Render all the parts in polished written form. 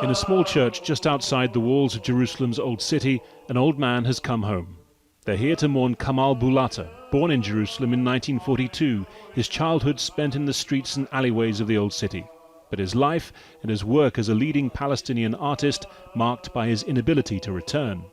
In a small church just outside the walls of Jerusalem's Old City, an old man has come home. They're here to mourn Kamal Boullata, born in Jerusalem in 1942, his childhood spent in the streets and alleyways of the Old City. But his life and his work as a leading Palestinian artist marked by his inability to return.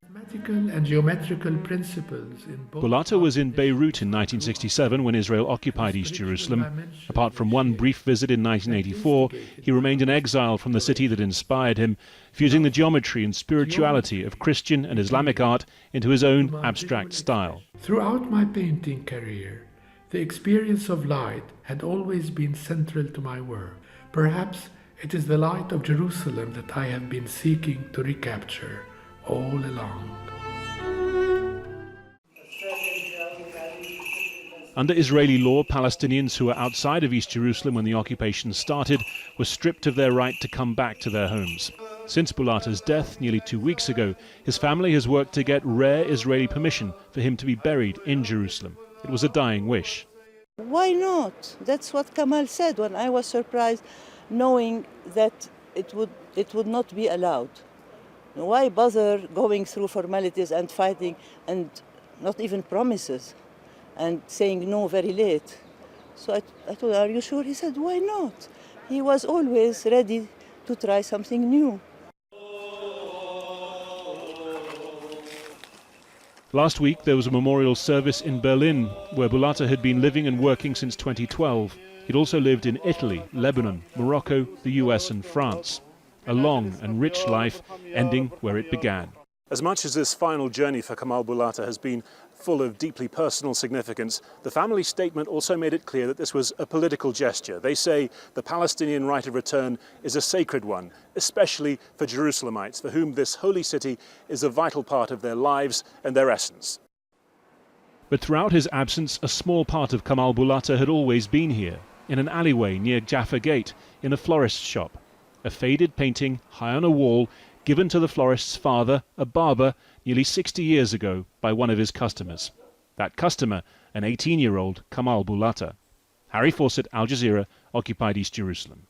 Mathematical and geometrical principles in both. Boullata was in Beirut in 1967 when Israel occupied East Jerusalem. Apart from one brief visit in 1984, he remained an exile from the city that inspired him, fusing the geometry and spirituality of Christian and Islamic art into his own abstract style. Throughout my painting career, the experience of light had always been central to my work. Perhaps it is the light of Jerusalem that I have been seeking to recapture all along. Under Israeli law, Palestinians who were outside of East Jerusalem when the occupation started were stripped of their right to come back to their homes. Since Boullata's death nearly 2 weeks ago, his family has worked to get rare Israeli permission for him to be buried in Jerusalem. It was a dying wish. Why not? That's what Kamal said when I was surprised, knowing that it would not be allowed. Why bother going through formalities and fighting and not even promises and saying no very late? So I told him, are you sure? He said, why not? He was always ready to try something new. Last week there was a memorial service in Berlin where Boullata had been living and working since 2012. He'd also lived in Italy, Lebanon, Morocco, the US and France. A long and rich life ending where it began. As much as this final journey for Kamal Boullata has been full of deeply personal significance, the family statement also made it clear that this was a political gesture. They say the Palestinian right of return is a sacred one, especially for Jerusalemites, for whom this holy city is a vital part of their lives and their essence. But throughout his absence, a small part of Kamal Boullata had always been here, in an alleyway near Jaffa Gate, in a florist's shop. A faded painting high on a wall given to the florist's father, a barber, nearly 60 years ago by one of his customers. That customer, an 18-year-old Kamal Boullata. Harry Fawcett, Al Jazeera, occupied East Jerusalem.